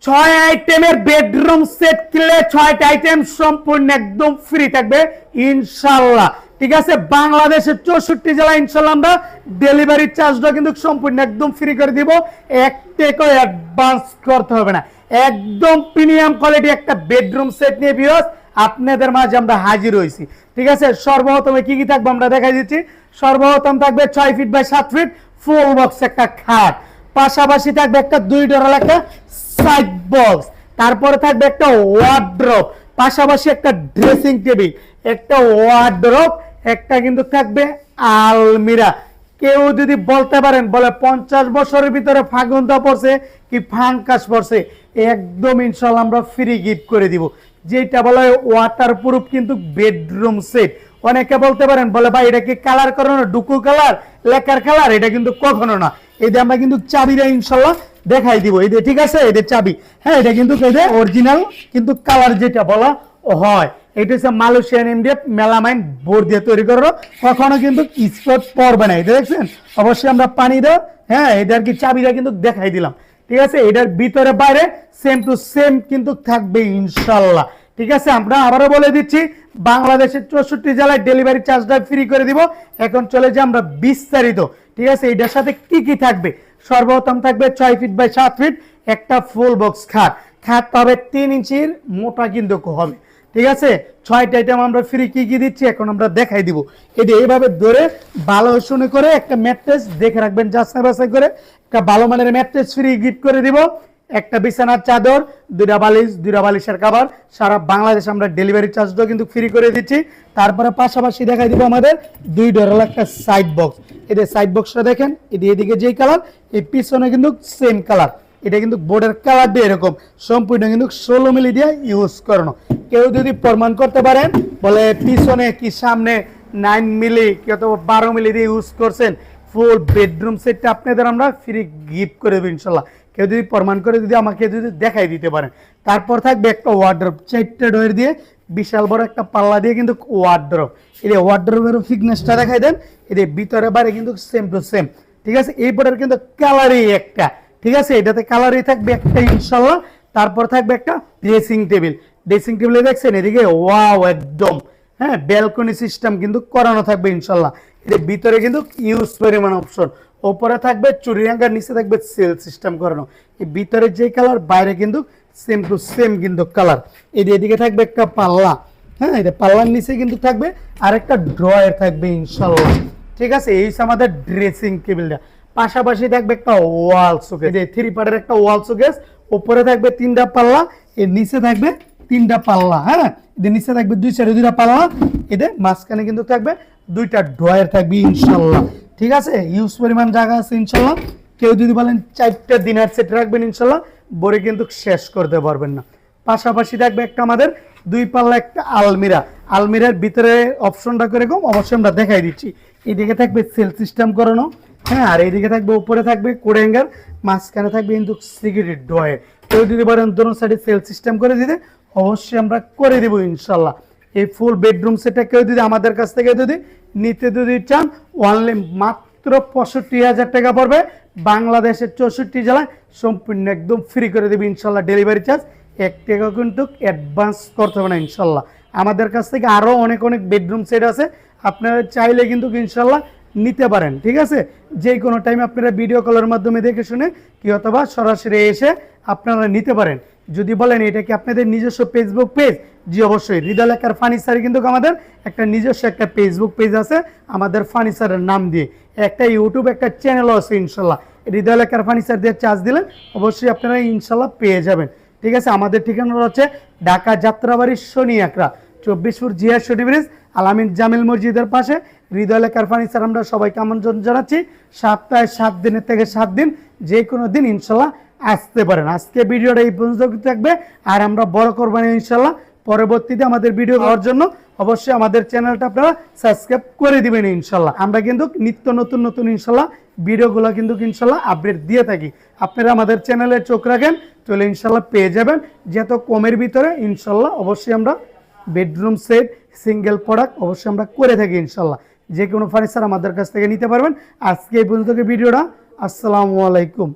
ছয় আইটেমের bedroom set কিনলে 6টা আইটেম সম্পূর্ণ একদম ফ্রি থাকবে ইনশাআল্লাহ। ঠিক আছে, বাংলাদেশের 64 জেলা ইনশাআল্লাহ আমরা ডেলিভারি চার্জটা কিন্তু সম্পূর্ণ একদম ফ্রি করে দিব। এক টাকাও অ্যাডভান্স করতে হবে না। একদম প্রিমিয়াম কোয়ালিটি একটা বেডরুম সেট নিয়ে ভিউয়ার্স আপনাদের মাঝে আমরা হাজির হয়েছি। ঠিক আছে, সর্বপ্রথমে কি কি থাকবে আমরা দেখাই দিচ্ছি। সর্বপ্রথম থাকবে 6 feet by 7 feet full box একটা খাট, পাশাপাশি থাকবে একটা 2 ডোরের একটা সাইড বক্স, তারপরে থাকবে একটা ওয়ার্ড্রপ, পাশাপাশি একটা ড্রেসিং টেবিল, একটা ওয়ার্ড্রপ, একটা কিন্তু থাকবে আলমিরা। কেউ যদি বলতে পারেন বলে 50 বছরের ভিতরে ফাগুনটা পড়ছে কি ফাঙ্কাস পড়ছে, একদম ইনশাআল্লাহ আমরা ফ্রি গিফট করে দিব। যেটা বলা হয় ওয়াটার প্রুফ কিন্তু বেডরুম সেট। অনেকে বলতে পারেন বলে ভাই এটা কি কালার করানো ডুকু কালার লেকার কালার, এটা কিন্তু কখনো না। এই যে আমরা কিন্তু চাবিটা ইনশাআল্লাহ দেখাই দিব। এই যে ঠিক আছে, এদের চাবি, হ্যাঁ এটা কিন্তু অরিজিনাল কিন্তু কালার যেটা বলা হয় এটা হচ্ছে মালয়েশিয়ান এমডিএফ মেলামাইন বোর্ড দিয়ে তৈরি করো, কখনো কিন্তু স্পট পড়বে না। এটা দেখছেন, অবশ্যই আমরা পানি দাও, হ্যাঁ এটার কি চাবিটা কিন্তু দেখাই দিলাম। ঠিক আছে, এটার ভিতরে বাইরে সেম টু সেম কিন্তু থাকবে ইনশাআল্লাহ। ঠিক আছে, আমরা আবারও বলে দিচ্ছি বাংলাদেশের 64 জেলায় ডেলিভারি চার্জটা ফ্রি করে দিব। এখন চলে যাই আমরা বিস্তারিত। ঠিক আছে, এটার সাথে কি কি থাকবে। সর্বপ্রথম থাকবে 6 ফিট বাই 7 ফিট একটা ফুল বক্স খাট। খাট হবে 3 ইঞ্চির মোটা কিন্তু হবে। ঠিক আছে, 6টা আইটেম আমরা ফ্রি কি কি দিচ্ছি এখন আমরা দেখাই দিব। এটা এইভাবে ধরে ভালো শুনে করে একটা ম্যাট্রেস দেখে রাখবেন, যাচাই বাছাই করে একটা ভালো মানের ম্যাট্রেস ফ্রি গিফট করে দিব। একটা বিছানার চাদর, 2টা বালিশ, 2টা বালিশের কভার, সারা বাংলাদেশ আমরা ডেলিভারি চার্জটাও কিন্তু ফ্রি করে দিচ্ছি। তারপরে পাশাপাশি দেখাই দিব আমাদের 2 ডোরের একটা সাইড বক্স। এদের সাইড বক্সটা দেখেন, এদিকে যেই কালার, এই পিছনে কিন্তু সেম কালার। এটা কিন্তু বোর্ডের কালার দিয়ে এরকম সম্পূর্ণ কিন্তু 16 মিলি দিয়ে ইউজ করানো। কেউ যদি প্রমাণ করতে পারেন বলে পিছনে কি সামনে 9 মিলি কি অথবা 12 মিলি দিয়ে ইউজ করছেন, ফুল বেডরুম সেটটা আপনাদের আমরা ফ্রি গিফট করে দেবো ইনশাল্লাহ। কেউ যদি প্রমাণ করে যদি আমাকে যদি দেখাই দিতে পারেন। তারপর থাকবে একটা ওয়ার্ড্রপ, 4টা ডোর দিয়ে বিশাল বড় একটা পাল্লা দিয়ে কিন্তু ওয়ার্ড্রপ। এই ওয়ার্ড্রপের ফিটনেসটা দেখাই দেন, এদের ভিতরে বাইরে কিন্তু সেম টু সেম। ঠিক আছে, এই বোর্ডের কিন্তু কালারই একটা। ঠিক আছে, এটাতে কালারই থাকবে একটা ইনশাল্লাহ। তারপর থাকবে একটা ড্রেসিং টেবিল। ড্রেসিং টেবিলে দেখছেন এদিকে ওয়াও একদম, হ্যাঁ ব্যালকনি সিস্টেম কিন্তু করানো থাকবে ইনশাল্লাহ। এর ভিতরে কিন্তু ইউজ পরিমাণ অপশন, উপরে থাকবে চুরি হ্যাঙ্গার, নিচে থাকবে সেল সিস্টেম করানো। এই ভিতরে যে কালার বাইরে কিন্তু সেম টু সেম কিন্তু কালার। এদিকে থাকবে একটা পাল্লা, হ্যাঁ এটা পাল্লার নিচে কিন্তু থাকবে আর একটা ড্রয়ার থাকবে ইনশাল্লাহ। ঠিক আছে, এই আমাদের ড্রেসিং টেবিলটা। পাশাপাশি থাকবে একটা ওয়াল শোকেস, এই 3 পার্টের একটা ওয়াল শোকেস। উপরে থাকবে 3টা পাল্লা, এর নিচে থাকবে 3টা পাল্লা, হ্যাঁ এদের নিচে থাকবে 2 সাইডে 2টা পাল্লা, এদের মাঝখানে কিন্তু থাকবে 2টা ড্রয়ার থাকবে ইনশাল্লাহ। ঠিক আছে, ইউজ পরিমাণ জায়গা আছে ইনশাল্লাহ। কেউ যদি বলেন 4টা ডিনার সেট রাখবেন ইনশাল্লাহ, বরে কিন্তু শেষ করতে পারবেন না। পাশাপাশি থাকবে একটা আমাদের 2 পাল্লা একটা আলমিরা। আলমিরার ভিতরে অপশনটা করে কম অবশ্যই আমরা দেখাই দিচ্ছি। এদিকে থাকবে সেল সিস্টেম করানো, হ্যাঁ আর এইদিকে থাকবে উপরে থাকবে কোড হ্যাঙ্গার, মাঝখানে থাকবে কিন্তু সিকিউরিটি ড্রয়ার। কেউ যদি বলেন দোনো সাইডে সেল সিস্টেম করে দিতে, অবশ্যই আমরা করে দেবো ইনশাল্লাহ। এই ফুল বেডরুম সেটটা কেউ যদি আমাদের কাছ থেকে যদি নিতে যদি চান, অনলি মাত্র 65,000 টাকা পড়বে। বাংলাদেশের 64 জেলায় সম্পূর্ণ একদম ফ্রি করে দেবে ইনশাল্লাহ ডেলিভারি চার্জ। 1 টাকা কিন্তু অ্যাডভান্স করতে হবে না ইনশাল্লাহ। আমাদের কাছ থেকে আরও অনেক অনেক বেডরুম সেট আছে, আপনারা চাইলে কিন্তু ইনশাল্লাহ নিতে পারেন। ঠিক আছে, যে কোনো টাইম আপনারা ভিডিও কলের মাধ্যমে দেখে শুনে কি অথবা সরাসরি এসে আপনারা নিতে পারেন। যদি বলেন এটা কি আপনাদের নিজস্ব ফেসবুক পেজ, জি অবশ্যই। হৃদয় লেখার ফার্নিচার কিন্তু আমাদের একটা নিজস্ব একটা ফেসবুক পেজ আছে আমাদের ফার্নিচারের নাম দিয়ে, একটা ইউটিউব একটা চ্যানেলও আছে ইনশাল্লাহ। হৃদয় লেখার ফার্নিচার দিয়ে চার্জ দিলেন অবশ্যই আপনারা ইনশাল্লাহ পেয়ে যাবেন। ঠিক আছে, আমাদের ঠিকানা হচ্ছে ঢাকা যাত্রাবাড়ি শনি একরা 24 ফুট জিয়া শনি ব্রিজ আলামিন জামিল মসজিদের পাশে। হৃদয় লেখার ফার্নিচার আমরা সবাইকে আমন্ত্রণ জানাচ্ছি। সপ্তাহে 7 দিনের থেকে 7 দিন যে কোনো দিন ইনশাল্লাহ আসতে পারেন। আজকে ভিডিওটা এই পর্যন্ত থাকবে, আর আমরা বড় করবো না ইনশাল্লাহ। পরবর্তীতে আমাদের ভিডিও পাওয়ার জন্য অবশ্যই আমাদের চ্যানেলটা আপনারা সাবস্ক্রাইব করে দিবেন ইনশাল্লাহ। আমরা কিন্তু নিত্য নতুন নতুন ইনশাল্লাহ ভিডিওগুলো কিন্তু ইনশাল্লাহ আপডেট দিয়ে থাকি। আপনারা আমাদের চ্যানেলে চোখ রাখেন, চলে ইনশাল্লাহ পেয়ে যাবেন। যত কমের ভিতরে ইনশাল্লাহ অবশ্যই আমরা বেডরুম সেট সিঙ্গেল প্রোডাক্ট অবশ্যই আমরা করে থাকি ইনশাল্লাহ। যে কোনো ফার্নিচার আমাদের কাছ থেকে নিতে পারবেন। আজকে এই পর্যন্ত ভিডিওটা। আসসালামু আলাইকুম।